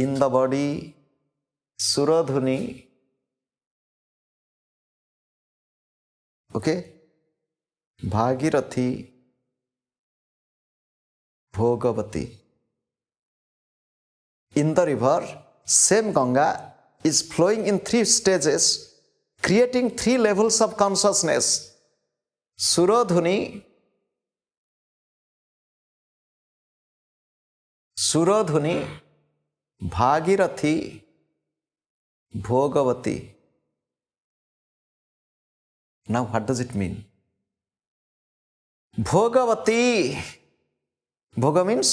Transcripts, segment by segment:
In the body, Suradhuni. Okay? Bhagirathi, Bhogavati. In the river, same Ganga is flowing in 3 stages, creating 3 levels of consciousness. Suradhuni, Bhagirathi, Bhogavati. Now what does it mean? Bhogavati. Bhoga means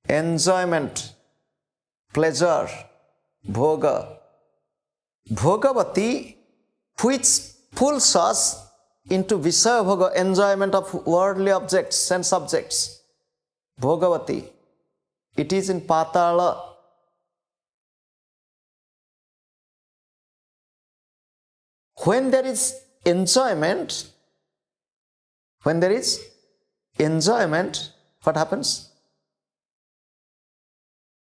enjoyment, pleasure, bhoga. Bhogavati, which pulls us into Visaya Bhoga, enjoyment of worldly objects and subjects. Bhogavati. It is in Patala. When there is enjoyment, what happens?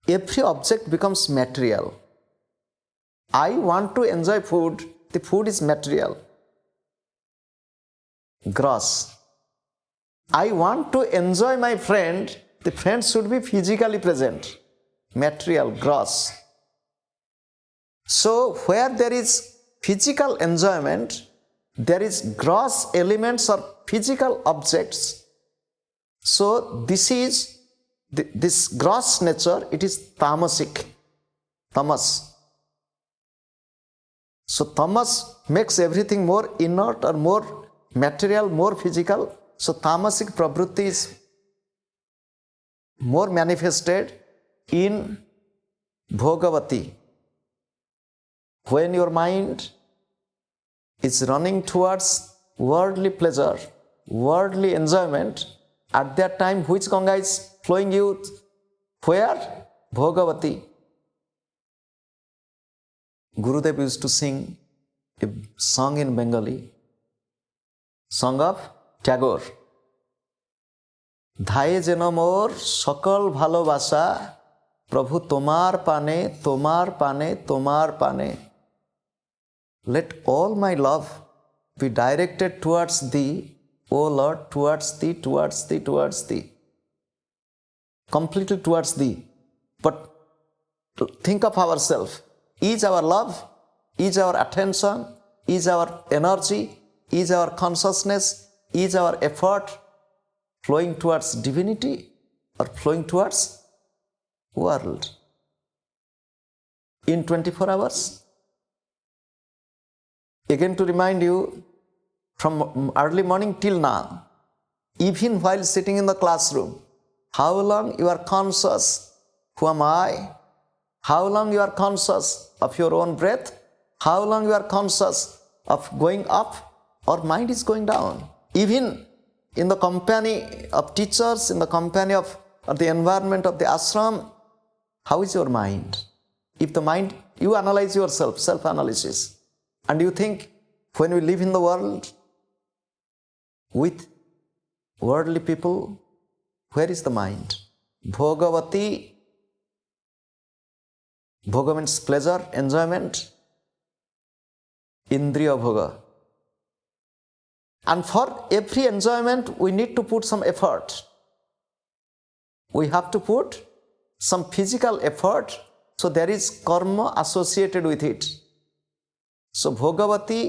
Every object becomes material. I want to enjoy food, the food is material, gross. I want to enjoy my friend, the friend should be physically present, material, gross. So where there is physical enjoyment, there is gross elements or physical objects. So this gross nature, it is tamasic, tamas. So tamas makes everything more inert or more material, more physical. So tamasic pravritti is more manifested in Bhogavati. When your mind is running towards worldly pleasure, worldly enjoyment, at that time which Ganga is flowing you? Where? Bhogavati. Gurudev used to sing a song in Bengali, song of Tagore. ধায়ে যেন মোর সকল ভালোবাসা প্রভু তোমার পানে তোমার পানে তোমার পানে. Let all my love be directed towards thee, O Lord, towards thee, towards thee, towards thee. Completely towards thee. But think of ourselves. Is our love, is our attention, is our energy, is our consciousness, is our effort flowing towards divinity or flowing towards world? In 24 hours? Again to remind you, from early morning till now, even while sitting in the classroom, how long you are conscious, who am I? How long you are conscious of your own breath? How long you are conscious of going up or mind is going down? Even in the company of teachers, in the company of the environment of the ashram, how is your mind? If the mind, you analyze yourself, self-analysis, and you think, when we live in the world with worldly people, where is the mind? Bhogavati. Bhoga means pleasure, enjoyment. Indriya bhoga. And for every enjoyment, we need to put some effort. We have to put some physical effort, so there is karma associated with it. So Bhogavati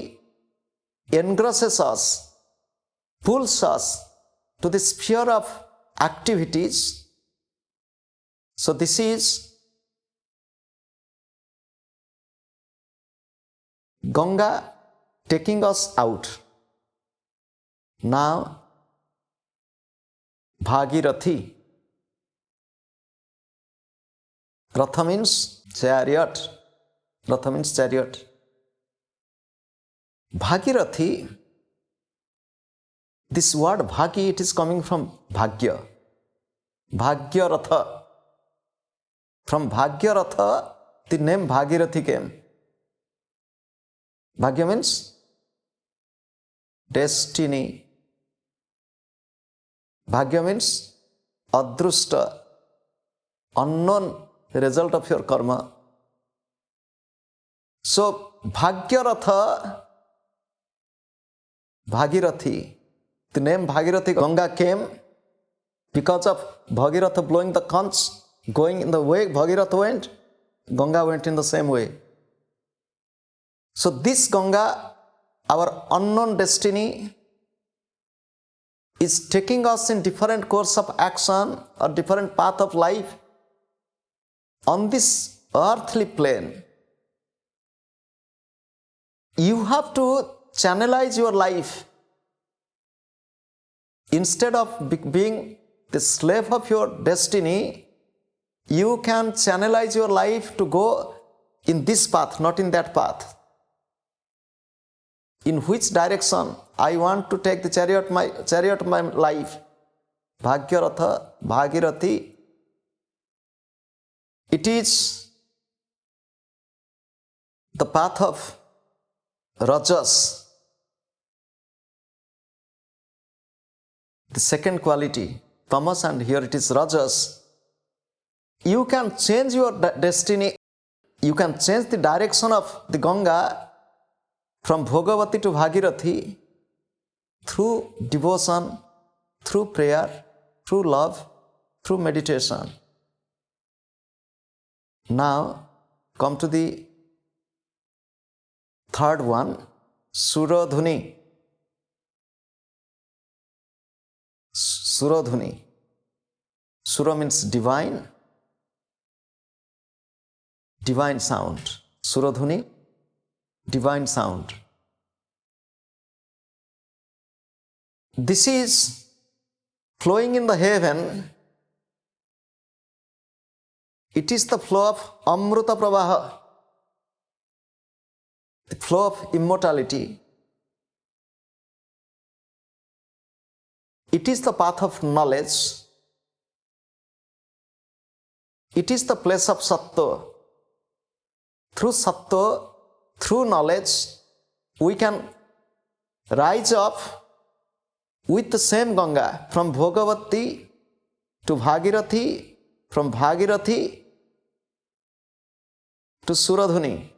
engrosses us, pulls us to the sphere of activities. So this is Ganga taking us out. Now, Bhagirathi. Ratha means chariot. Ratha means chariot. Bhagirathi, this word Bhagi, it is coming from Bhagya. Bhagya Ratha. From Bhagya Ratha, the name Bhagirathi came. Bhagya means destiny. Bhagya means adrusta. unknown result of your karma. So, Bhagyaratha, Bhagirathi, the name Bhagirathi Ganga came because of Bhagirath blowing the conch, going in the way Bhagirath went, Ganga went in the same way. So this Ganga, our unknown destiny, is taking us in different course of action or different path of life on this earthly plane. You have to channelize your life. Instead of being the slave of your destiny, you can channelize your life to go in this path, not in that path. In which direction I want to take the chariot of my life? Bhagyaratha, Bhagirathi. It is the path of Rajas. The second quality, Tamas, and here it is Rajas. You can change your destiny. You can change the direction of the Ganga from Bhogavati to Bhagirathi through devotion, through prayer, through love, through meditation. Now, come to the third one, Suradhuni. Suradhuni. Sura means divine, divine sound. Suradhuni, divine sound. This is flowing in the heaven. It is the flow of Amruta Pravaha, the flow of immortality. It is the path of knowledge. It is the place of Sattva. Through Sattva, through knowledge, we can rise up with the same Ganga from Bhogavati to Bhagirathi, from Bhagirathi to Suradhuni.